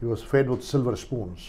he was fed with silver spoons.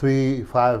3-5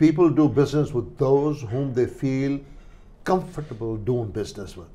people do business with those whom they feel comfortable doing business with.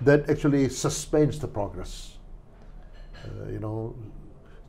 that actually suspends the progress. You know,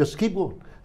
just keep going.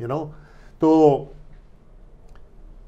you know.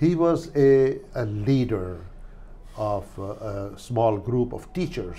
He was a leader of a small group of teachers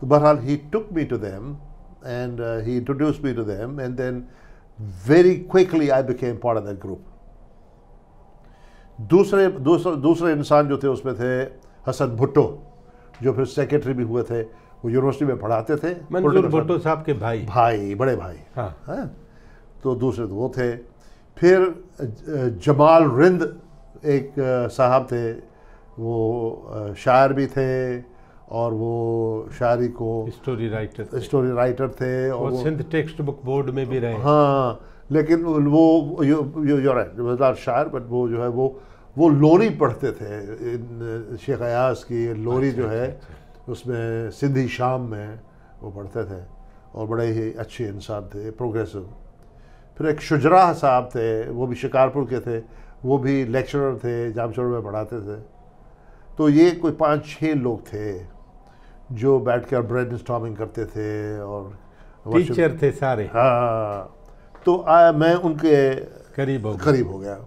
तो बहरहाल he took me to them and he introduced me to them and then very quickly I became part of that group. दूसरे इंसान जो थे उसमें थे हसन भुट्टो, जो फिर सेक्रेटरी भी हुए थे, वो यूनिवर्सिटी में पढ़ाते थे, भट्टो साहब के भाई बड़े भाई। हाँ। तो दूसरे तो वो थे। फिर जमाल रिंद एक साहब थे, वो शायर भी थे और वो शायरी को स्टोरी राइटर थे और सिंध टेक्स्ट बुक बोर्ड में भी रहे। हाँ, लेकिन वो यू राइट शायर, बट वो जो है वो लोरी पढ़ते थे, शेख अयास की लोरी जो है उसमें सिंधी शाम में वो पढ़ते थे और बड़े ही अच्छे इंसान थे, प्रोग्रेसिव। फिर एक शुजरा साहब थे, वो भी शिकारपुर के थे, वो भी लेक्चरर थे, जामशोर में पढ़ाते थे। तो ये कोई 5-6 लोग थे जो बैठ कर ब्रेनस्टॉर्मिंग करते थे और टीचर थे सारे। हाँ, तो मैं उनके करीब हो गया।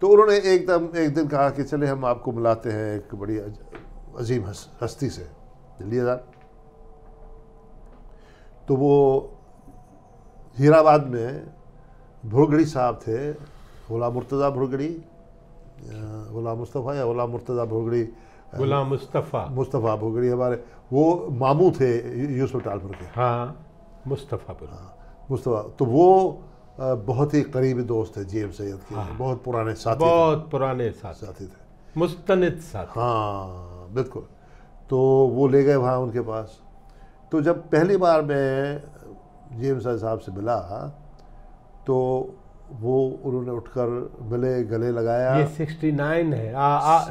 तो उन्होंने एक दिन कहा कि चले हम आपको मिलाते हैं एक बड़ी अजीम हस्ती से, लिया। तो वो हीराबाद में भुरगड़ी साहब थे, गुलाम मुर्तज़ा भुरगड़ी, गुलाम मुस्तफ़ा या गुलाम मुर्तज़ा भुरगड़ी, गुलाम मुस्तफ़ा भुरगड़ी हमारे वो मामू थे यूसुफ टालपर के। हाँ, मुस्तफ़ा। तो वो बहुत ही करीबी दोस्त थे जीएम सैयद के। हाँ, बहुत पुराने साथी थे, मुस्तनिद साथी। हाँ बिल्कुल। तो वो ले गए वहाँ उनके पास। तो जब पहली बार मैं जीएम सैयद साहब से मिला तो वो उन्होंने उठकर मिले, गले लगाया। ये 69 है,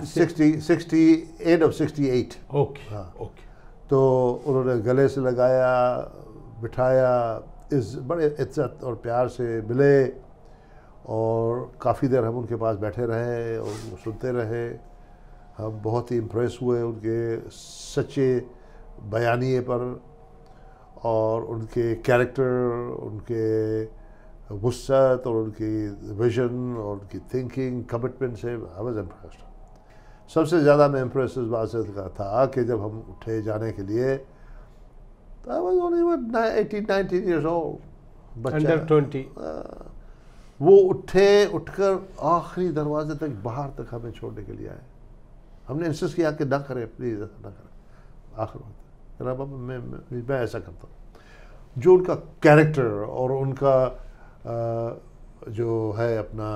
68 of 68। ओके। हाँ, ओके। तो उन्होंने गले से लगाया, बिठाया, इस बड़े इज्जत और प्यार से मिले और काफ़ी देर हम उनके पास बैठे रहे और वो सुनते रहे। हम बहुत ही इम्प्रेस हुए उनके सच्चे बयानिए पर और उनके कैरेक्टर, उनके वुसअत और उनकी विजन और उनकी थिंकिंग, कमिटमेंट से आई वाज इम्प्रेस्ड। सबसे ज़्यादा मैं इम्प्रेस इस बात से था कि जब हम उठे जाने के लिए, I was only 18-19 years old, Under 20। वो उठकर आखिरी दरवाजे तक, बाहर तक हमें छोड़ने के लिए आए। हमने इंसिस्ट किया कि ना करें, प्लीज़ ना करें। आखिर बात मैं ऐसा करता हूँ। जो उनका कैरेक्टर और उनका जो है अपना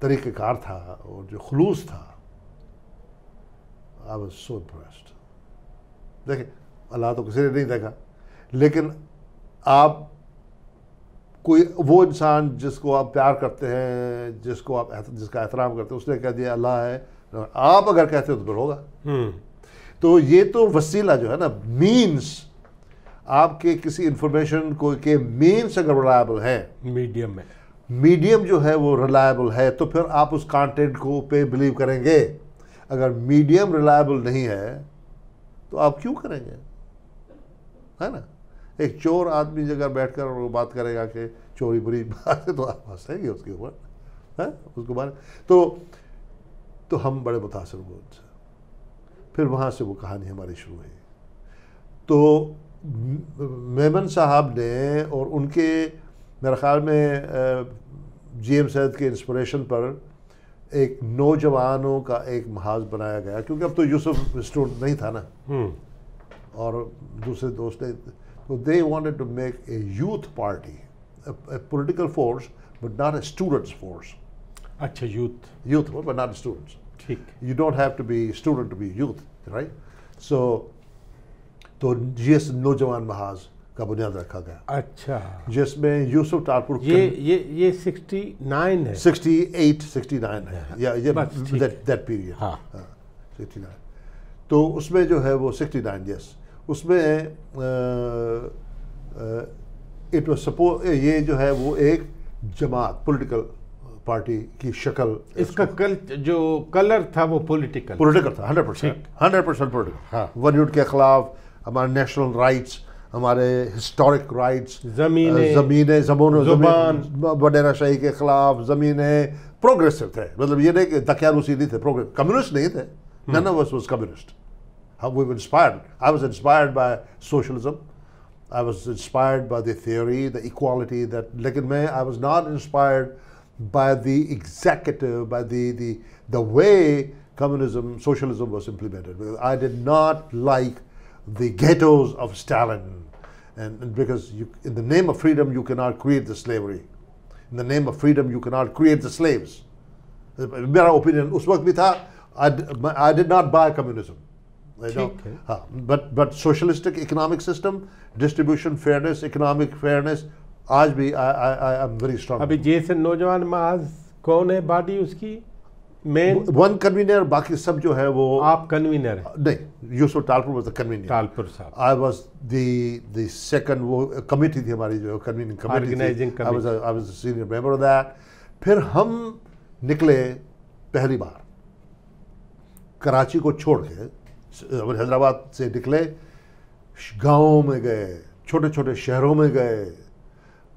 तरीक़ेकार था और जो खुलूस था, I was so impressed। देखिए, अल्लाह तो किसी ने नहीं देखा, लेकिन आप कोई वो इंसान जिसको आप प्यार करते हैं, जिसका एहतराम करते हैं, उसने कह दिया अल्लाह है, आप अगर कहते हो तो फिर होगा। तो ये तो वसीला जो है ना, मीन्स, आपके किसी इंफॉर्मेशन को के मीन्स अगर रिलायबल है, मीडियम जो है वो रिलायबल है, तो फिर आप उस कंटेंट को पे बिलीव करेंगे। अगर मीडियम रिलायबल नहीं है तो आप क्यों करेंगे, है ना। एक चोर आदमी अगर बैठकर वो बात करेगा कि चोरी बुरी बात है तो आप हंसेंगे उसके ऊपर, है उसके बारे। तो हम बड़े मुतासर हुए उनसे। फिर वहाँ से वो कहानी हमारी शुरू हुई। तो मेमन साहब ने और उनके मेरे ख्याल में जीएम सैयद के इंस्पिरेशन पर एक नौजवानों का एक महाज बनाया गया, क्योंकि अब तो यूसुफ स्टूडेंट नहीं था ना और दूसरे दोस्त ने, तो they wanted to make a youth party, a political force but not a students force। अच्छा, youth but not students। ठीक। You don't have to be student to be youth, right? So तो जीएस नौजवान महाज का बुनियाद रखा गया। अच्छा। जिसमें यूसुफ टालपुर ये 69 है, 69 है, या ये that period। हाँ। 69। तो उसमें जो है वो 69, यस, उसमें इट वाज सपोज, ये जो है वो एक जमात, पॉलिटिकल पार्टी की शक्ल, इसका जो कलर था वो पॉलिटिकल था, 100% पॉलिटिकल। हाँ, वन युद्ध के खिलाफ, हमारे नेशनल राइट्स, हमारे हिस्टोरिक राइट्स, ज़मीनें ज़ुबान वडेरा शाही के खिलाफ, ज़मीनें, प्रोग्रेसिव थे। मतलब ये नहीं कि दकियानूसी नहीं थे, कम्युनिस्ट नहीं थे, none of us was communist, how we were inspired. I was inspired by socialism. I was inspired by the theory, the equality that, lekin I was not inspired by the executive, by the way communism, socialism was implemented. Because I did not like the ghettos of Stalin. And because in the name of freedom, you cannot create the slavery. In the name of freedom, you cannot create the slaves. मेरा opinion उस वक्त भी था, I did not buy communism. But socialistic economic system, distribution fairness, economic fairness, आज भी I am very strong. अभी जैसे नौजवान महाज कौन है बॉडी उसकी मेन? वन कन्वीनर, बाकी सब जो है वो आप कन्वीनर है? नहीं, Yusuf Talpur was the convener. Talpur साहब. आई वाज द सेकंड, वो कमेटी थी हमारी जो convening committee, organizing committee. I was the senior member of that. फिर हम निकले पहली बार कराची को छोड़ के, हैदराबाद से निकले, गाँवों में गए, छोटे छोटे शहरों में गए.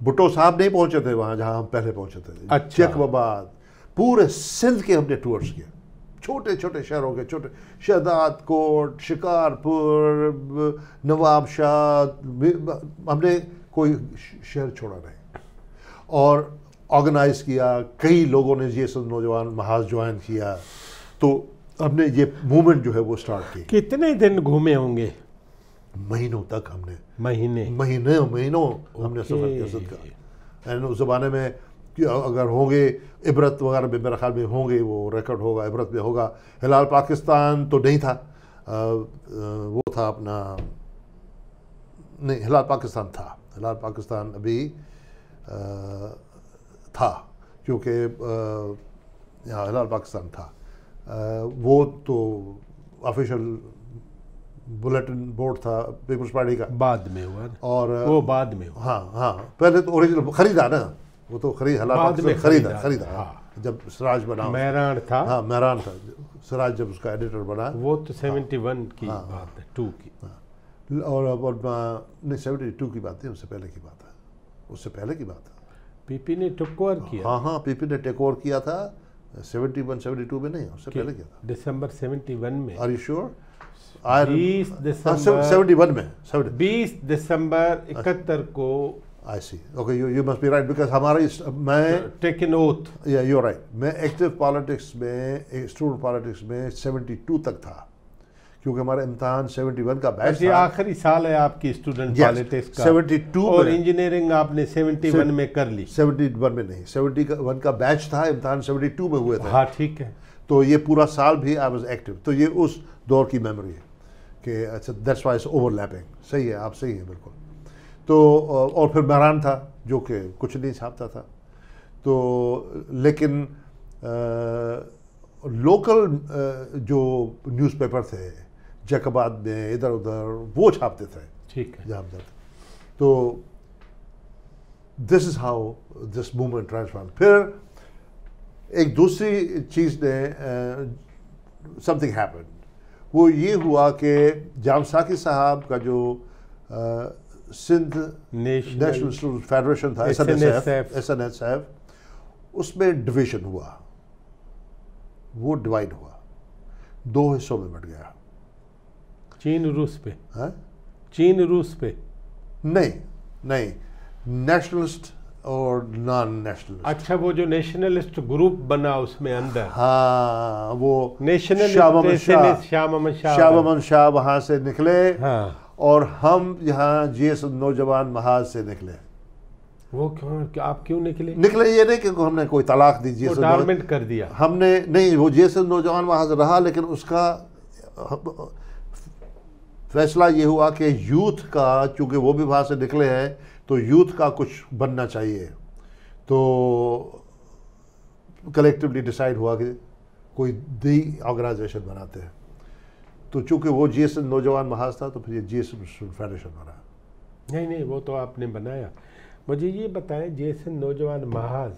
भुट्टो साहब नहीं पहुंचे थे वहाँ जहाँ हम पहले पहुंचे थे. अच्छा. चकबाबाद, पूरे सिंध के हमने टूर्स किए, छोटे छोटे शहरों के, छोटे शहदाद कोट, शिकारपुर, नवाबशाह, हमने कोई शहर छोड़ा नहीं. और ऑर्गेनाइज किया, कई लोगों ने JSSF नौजवान महाज ज्वाइन किया. तो हमने ये मूवमेंट जो है वो स्टार्ट की. कितने दिन घूमे होंगे? महीनों तक हमने, महीनों हमने सफर किया सिंध का. एंड उस ज़माने में अगर होंगे इबरत वगैरह में, मेरे ख्याल में होंगे, वो रिकॉर्ड होगा, इबरत में होगा. हिलाल पाकिस्तान तो नहीं था, वो था अपना, नहीं, हिलाल पाकिस्तान था. हिलाल पाकिस्तान अभी था, क्योंकि यहाँ हिलाल पाकिस्तान था. वो तो ऑफिशियल बुलेटिन बोर्ड था पीपल्स पार्टी का, बाद में हुआ. और वो बाद में हुआ. हाँ, पहले तो ओरिजिनल खरीदा ना, वो तो खरीदा. हाँ, जब सिराज बना, मेहरान था. हाँ, मेहरान था. सिराज जब उसका एडिटर बना, वो तो 71 की बात है, 2 की. और नहीं, 72 की बात है, उससे पहले की बात है, उससे पहले की बात है. पीपी ने टेक ओवर किया. हाँ, पीपी ने टेक ओवर किया था 71-72 में, नहीं, उससे पहले किया था. दिसंबर 71 में. Are you sure? 20 दिसंबर 71 में, 20 दिसंबर 71 को. I see. Okay, you must be right, because हमारी, मैं take an oath. Yeah, you're right. मैं एक्टिव पॉलिटिक्स में, स्टूडेंट पॉलिटिक्स में 72 तक था, क्योंकि हमारा इम्तिहान 71 का बैच था. आखिरी साल है आपकी स्टूडेंट पॉलिटिक्स का. 72 और इंजीनियरिंग आपने 71 में कर ली. 71 में नहीं, 71 का बैच था, इम्तिहान 72 में हुए थे. हाँ, ठीक है. तो ये पूरा साल भी आई वाज एक्टिव. तो ये उस दौर की मेमोरी है कि अच्छा, दैट्स व्हाई इट्स ओवरलैपिंग. सही है, आप सही हैं बिल्कुल. तो और फिर मेहरान था, जो कि कुछ नहीं छापता था. तो लेकिन लोकल जो न्यूज़पेपर थे जैकबाद में, इधर उधर, वो छापते थे. ठीक है. जहाँ जाते. तो this is how this movement transform. फिर एक दूसरी चीज़ ने, समथिंग हैपेंड. वो ये हुआ कि जाम साकी साहब का जो सिंध नेशनल स्टूडेंट फेडरेशन था, SNSF, उसमें डिवीजन हुआ. वो डिवाइड हुआ, 2 हिस्सों में बट गया. चीन रूस पे? हाँ, चीन रूस पे नहीं, नेशनलिस्ट और नॉन नेशनलिस्ट. अच्छा, वो जो नेशनलिस्ट ग्रुप बना उसमें अंदर. हाँ, वो नेशनलिस्ट शाह शाह वहाँ से निकले. हाँ. और हम यहाँ JSSF नौजवान महाज से निकले. वो क्यों, आप क्यों निकले? ये नहीं कि हमने कोई तलाक दी, JSSF कर दिया हमने, नहीं, वो JSSF नौजवान महाज रहा, लेकिन उसका फैसला ये हुआ कि यूथ का, चूँकि वो भी वहाँ से निकले हैं, तो यूथ का कुछ बनना चाहिए. तो कलेक्टिवली डिसाइड हुआ कि कोई दी ऑर्गेनाइजेशन बनाते हैं. तो चूँकि वो JSSF नौजवान महाज था, तो फिर ये JSSF फेडरेशन बना. नहीं, वो तो आपने बनाया. मुझे ये बताएं, JSSF नौजवान महाज,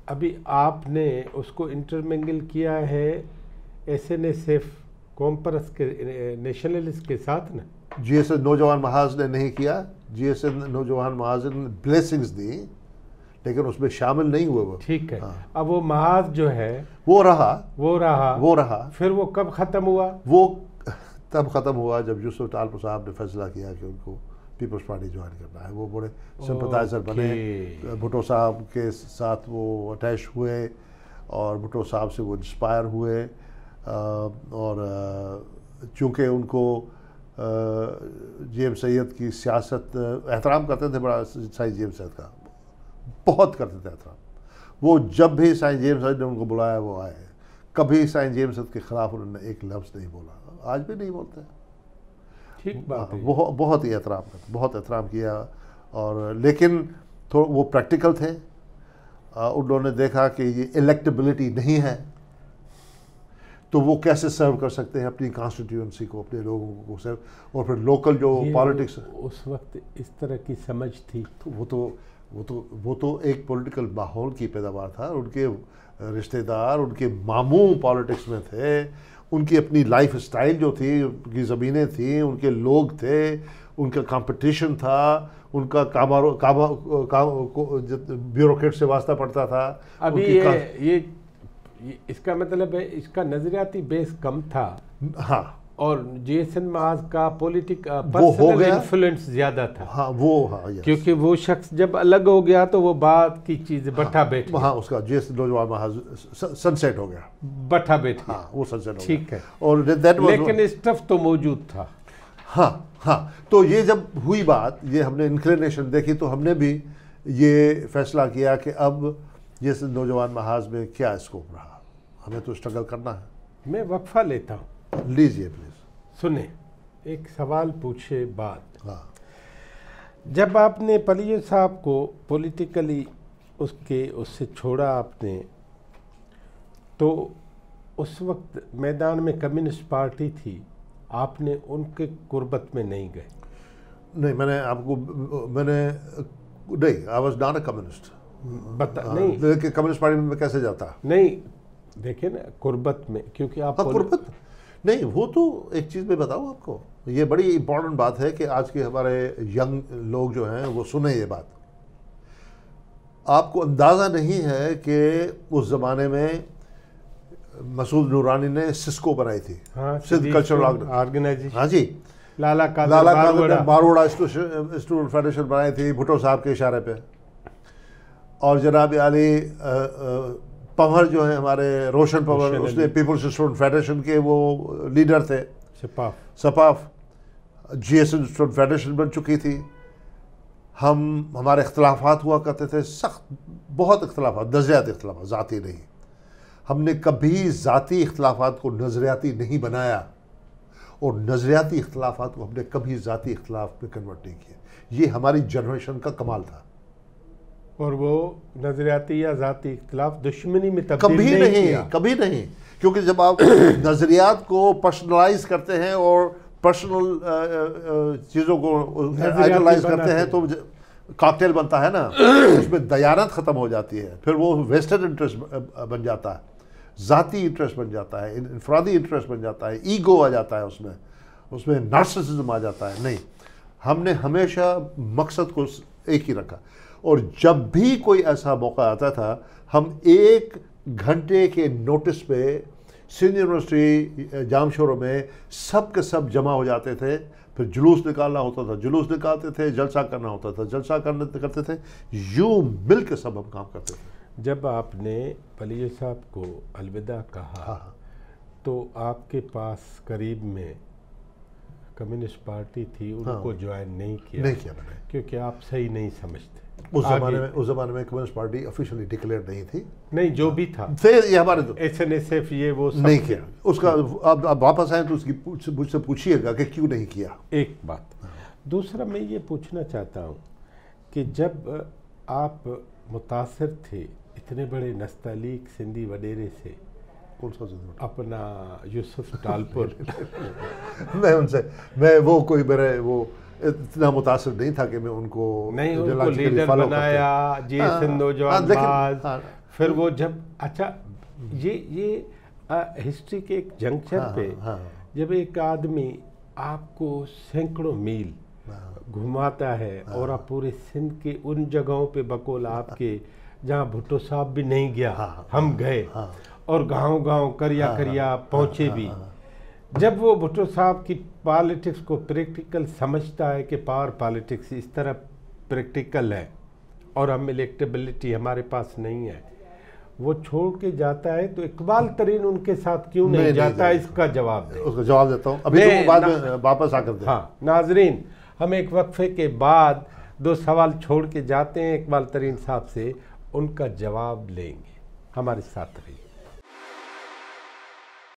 अभी आपने उसको इंटरमिंगल किया है SNSF कॉम्परस के, नेशनलिस्ट के साथ ना? JSSF नौजवान महाज ने नहीं किया. JSSF नौजवान महाज ने ब्लेसिंग्स दी, लेकिन उसमें शामिल नहीं हुए वो. ठीक है. हाँ. अब वो महाज जो है वो रहा. फिर वो कब खत्म हुआ? वो तब ख़त्म हुआ जब यूसफ टालपर साहब ने फैसला किया कि उनको पीपल्स पार्टी ज्वाइन करना है। वो बड़े सिंपथाइजर बने, भट्टो साहब के साथ वो अटैच हुए और भट्टो साहब से वो इंस्पायर हुए, और चूँकि उनको जेम सैयद की सियासत एहतराम करते थे बड़ा साईं जेम सैयद का, बहुत करते थे एहतराम। वो जब भी साईं जेम सैयद ने उनको बुलाया वो आए, कभी साईं जेम सैयद के ख़िलाफ़ उन्होंने एक लफ्ज़ नहीं बोला, आज भी नहीं बोलते। ठीक बात है। बहुत ही एहतराम करते, बहुत एहतराम किया। और लेकिन थोड़ा वो प्रैक्टिकल थे, उन्होंने देखा कि ये इलेक्टेबिलिटी नहीं है तो वो कैसे सर्व कर सकते हैं अपनी कॉन्स्टिट्यूएंसी को, अपने लोगों को सर्व, और फिर लोकल जो पॉलिटिक्स उस वक्त इस तरह की समझ थी। तो वो तो एक पॉलिटिकल माहौल की पैदावार था। उनके रिश्तेदार, उनके मामू पॉलिटिक्स में थे, उनकी अपनी लाइफ स्टाइल जो थी, उनकी ज़मीनें थी, उनके लोग थे, उनका कंपटीशन था, उनका ब्यूरोक्रेट से वास्ता पड़ता था। अभी ये इसका मतलब है इसका नजरियाती बेस कम था। हाँ, और जेसन माज का पर्सनल इन्फ्लुएंस ज्यादा था। हाँ, क्योंकि वो शख्स जब अलग हो गया तो वो बात की चीज बट्ठा बैठ गया। हाँ, उसका नौजवान महाज सनसेट हो गया, बट्ठा बैठ गया। हाँ, वो सनसेट हो गया। ठीक है। और लेकिन स्टफ तो मौजूद था। हाँ, तो ये जब हुई बात, ये हमने इंक्लिनेशन देखी तो हमने भी ये फैसला किया कि अब ये नौजवान महाज में क्या स्कोप रहा, हमें तो स्ट्रगल करना है। मैं वक्फा लेता हूँ, लीजिए प्लीज। सुने, एक सवाल पूछे बात। हाँ, जब आपने पलियो साहब को पॉलिटिकली उससे छोड़ा आपने, तो उस वक्त मैदान में कम्युनिस्ट पार्टी थी, आपने उनके कुर्बत में नहीं गए? नहीं, नहीं, I was not a communist. नहीं, लेकिन कम्युनिस्ट पार्टी में कैसे जाता? नहीं, देखिए ना, कुर्बत में, क्योंकि आप कुर्बत नहीं, वो तो एक चीज़ मैं बताऊँ आपको, ये बड़ी इंपॉर्टेंट बात है कि आज के हमारे यंग लोग जो हैं वो सुने ये बात। आपको अंदाज़ा नहीं है कि उस ज़माने में मसूद नूरानी ने सिस्को बनाई थी, सिंध कल्चरल ऑर्गेनाइजेशन। हाँ जी, लाला कादर मारोड़ा स्टूडेंट फेडरेशन बनाई थी भट्टो साहब के इशारे पे। और जनाब आली पंवर जो है हमारे रोशन पंवर, उसने पीपल्स स्टूडेंट फेडरेशन के वो लीडर थे। सपाफ JSSF स्टूडेंट फेडरेशन बन चुकी थी। हमारे इख्तलाफात हुआ करते थे, सख्त बहुत इख्तलाफात, नज़रियाती इख्तलाफात, ज़ाती नहीं। हमने कभी ज़ाती इख्तलाफात को नज़रियाती नहीं बनाया, और नज़रियाती इख्तलाफात को हमने कभी ज़ाती इख्तलाफ में कन्वर्ट नहीं किया। ये हमारी जनरेशन का कमाल था। और वो नज़रियाती या ज़ाती इख्तलाफ दुश्मनी में तब्दील कभी नहीं, क्योंकि जब आप नज़रियात को पर्सनलाइज करते हैं और पर्सनल चीज़ों को आइडियलाइज करते हैं तो कॉकटेल बनता है ना, उसमें दयानत ख़त्म हो जाती है, फिर वो वेस्टेड इंटरेस्ट बन जाता है, ज़ाती इंटरेस्ट बन जाता है, इनफरादी इंटरेस्ट बन जाता है, ईगो आ जाता है, उसमें नार्सिसिज्म आ जाता है। नहीं, हमने हमेशा मकसद को एक ही रखा। और जब भी कोई ऐसा मौका आता था, हम 1 घंटे के नोटिस पे सिंध यूनिवर्सिटी जामशोरों में सब के सब जमा हो जाते थे। फिर जुलूस निकालना होता था, जुलूस निकालते थे, जलसा करना होता था, जलसा करते थे, यूँ मिल के सब हम काम करते थे। जब आपने पलियो साहब को अलविदा कहा, तो आपके पास करीब में कम्युनिस्ट पार्टी थी, उनको ज्वाइन नहीं किया मैंने, क्योंकि आप सही नहीं समझते। उस ज़माने में कम्युनिस्ट पार्टी ऑफिशियली डिक्लेयर नहीं थी। नहीं, जो भी था, फिर ये हमारे SNSF ये वो सब नहीं किया उसका। अब वापस आए तो उसकी मुझसे पूछिएगा कि क्यों नहीं किया। एक बात। दूसरा मैं ये पूछना चाहता हूँ कि जब आप मुतासर थे इतने बड़े नस्तालीक सिंधी वडेरे से, कौन सा अपना यूसफ टालपर मैं वो कोई मेरे वो इतना मुतासर नहीं था कि मैं उनको लीडर बनाया, नौजवान। फिर वो जब ये हिस्ट्री के एक जंक्शन पे जब एक आदमी आपको सैकड़ों मील घुमाता है और आप पूरे सिंध के उन जगहों पे बकौल आपके जहाँ भट्टो साहब भी नहीं गया, हम गए और गांव-गांव करिया पहुँचे भी, जब वो भुट्टो साहब की पॉलिटिक्स को प्रैक्टिकल समझता है कि पावर पॉलिटिक्स इस तरह प्रैक्टिकल है और हम इलेक्टेबिलिटी हमारे पास नहीं है, वो छोड़ के जाता है, तो इकबाल तरीन उनके साथ क्यों नहीं जाता है, इसका जवाब दें। उसका जवाब देता हूँ, अभी तो बाद में वापस आकर दें। हाँ नाजरीन, हम एक वक्फे के बाद 2 सवाल छोड़ के जाते हैं इकबाल तरीन साहब से, उनका जवाब लेंगे। हमारे साथ रहिए।